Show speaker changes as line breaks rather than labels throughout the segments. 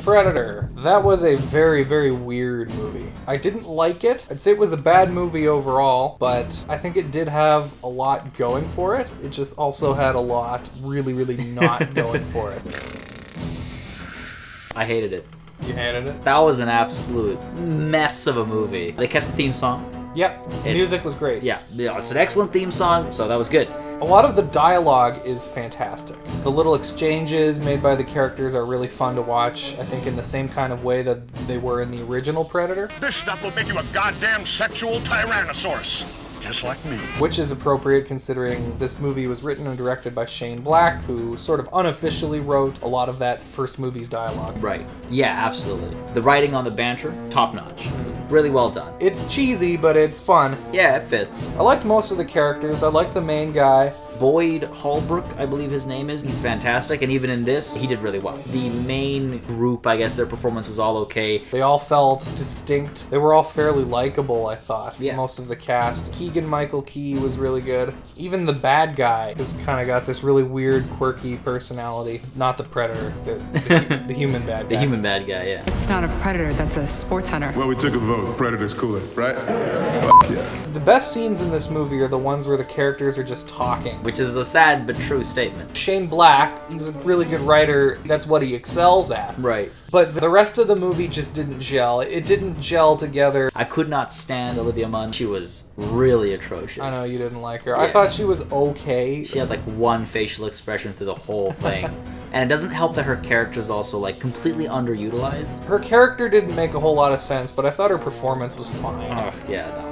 Predator. That was a very, very weird movie. I didn't like it. I'd say it was a bad movie overall, but I think it did have a lot going for it. It just also had a lot really, really not going for it.
I hated it.
You hated it?
That was an absolute mess of a movie. They kept the theme song.
Yep, the music was great.
Yeah, it's an excellent theme song, so that was good.
A lot of the dialogue is fantastic. The little exchanges made by the characters are really fun to watch, I think in the same kind of way that they were in the original Predator.
This stuff will make you a goddamn sexual tyrannosaurus. Just like me.
Which is appropriate considering this movie was written and directed by Shane Black, who sort of unofficially wrote a lot of that first movie's dialogue.
Right. Yeah, absolutely. The writing on the banter, top notch. Really well done.
It's cheesy, but it's fun.
Yeah, it fits.
I liked most of the characters. I liked the main guy.
Boyd Holbrook, I believe his name is. He's fantastic, and even in this, he did really well. The main group, I guess their performance was all okay.
They all felt distinct. They were all fairly likable, I thought.
Yeah.
Most of the cast. Keegan-Michael was really good. Even the bad guy has kind of got this really weird, quirky personality. Not the Predator, the human bad guy.
The human bad guy, yeah.
It's not a predator, that's a sports hunter.
Well, we took a vote. Predator's cooler, right? Fuck yeah.
The best scenes in this movie are the ones where the characters are just talking.
Which is a sad but true statement.
Shane Black, he's a really good writer. That's what he excels at.
Right.
But the rest of the movie just didn't gel. It didn't gel together.
I could not stand Olivia Munn. She was really atrocious.
I know you didn't like her.
Yeah.
I thought she was okay.
She had like one facial expression through the whole thing. And it doesn't help that her character is also like completely underutilized.
Her character didn't make a whole lot of sense, but I thought her performance was fine.
Ugh, yeah, no.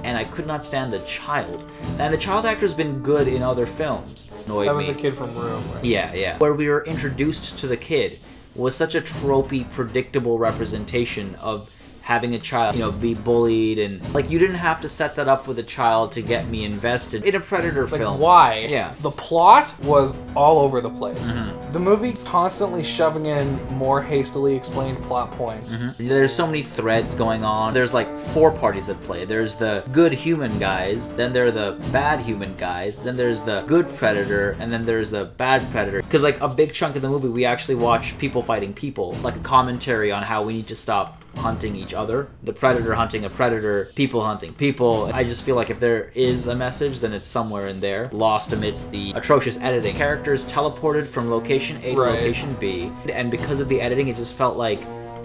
And I could not stand the child. And the child actor's been good in other films.
That was the kid from Room, right?
Yeah, yeah. Where we were introduced to the kid was such a tropey, predictable representation of having a child, you know, be bullied, and like you didn't have to set that up with a child to get me invested in a Predator film.
Why?
Yeah.
The plot was all over the place. The movie's constantly shoving in more hastily explained plot points.
There's so many threads going on. There's like 4 parties at play. There's the good human guys, then there are the bad human guys, then there's the good Predator, and then there's the bad Predator. Because like a big chunk of the movie, we actually watch people fighting people, like a commentary on how we need to stop hunting each other. The Predator hunting a Predator, people hunting people. I just feel like if there is a message, then it's somewhere in there, lost amidst the atrocious editing. Characters teleported from location A to location B, and because of the editing, it just felt like,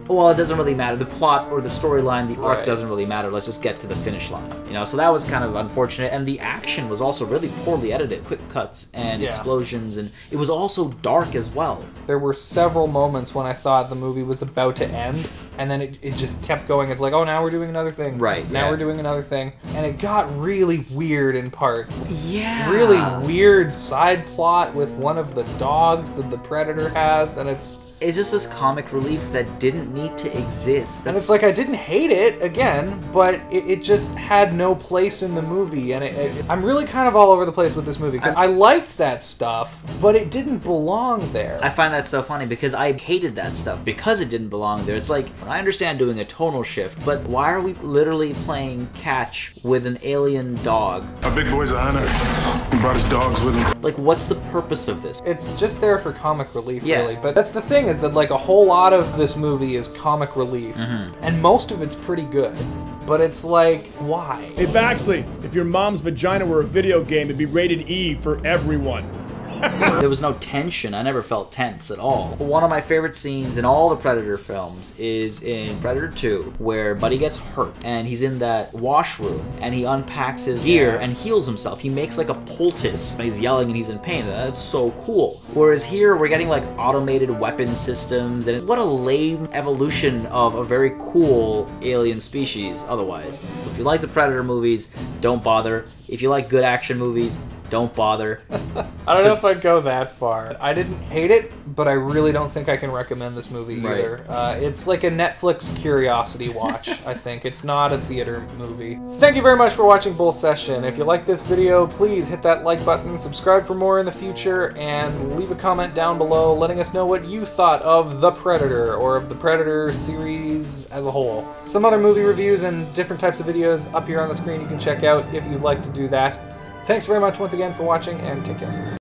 well, it doesn't really matter. The plot or the storyline, the arc doesn't really matter. Let's just get to the finish line. You know, so that was kind of unfortunate. And the action was also really poorly edited. Quick cuts and explosions, and it was also dark as well.
There were several moments when I thought the movie was about to end, and then it just kept going. It's like, oh, now we're doing another thing.
Right.
Now we're doing another thing. And it got really weird in parts.
Yeah.
Really weird side plot with one of the dogs that the Predator has, and it's
just this comic relief that didn't need to exist.
And it's like, I didn't hate it, again, but it just had no place in the movie, and I'm really kind of all over the place with this movie, because I liked that stuff, but it didn't belong there.
I find that so funny, because I hated that stuff, because it didn't belong there. It's like, I understand doing a tonal shift, but why are we literally playing catch with an alien dog?
Our big boy's a hunter. He brought his dogs with him.
Like, what's the purpose of this?
It's just there for comic relief, really, but that's the thing, is that like a whole lot of this movie is comic relief, and most of it's pretty good, but it's like, why?
Hey Baxley, if your mom's vagina were a video game, it'd be rated E for everyone.
There was no tension. I never felt tense at all. One of my favorite scenes in all the Predator films is in Predator 2, where Buddy gets hurt, and he's in that washroom, and he unpacks his gear and heals himself. He makes like a poultice, and he's yelling and he's in pain. That's so cool. Whereas here, we're getting like automated weapon systems, and what a lame evolution of a very cool alien species otherwise. If you like the Predator movies, don't bother. If you like good action movies, don't bother.
I don't know if I'd go that far. I didn't hate it, but I really don't think I can recommend this movie either. It's like a Netflix curiosity watch, I think. It's not a theater movie. Thank you very much for watching Bull Session. If you like this video, please hit that like button, subscribe for more in the future, and leave a comment down below letting us know what you thought of The Predator, or of the Predator series as a whole. Some other movie reviews and different types of videos up here on the screen you can check out if you'd like to do that. Thanks very much once again for watching, and take care.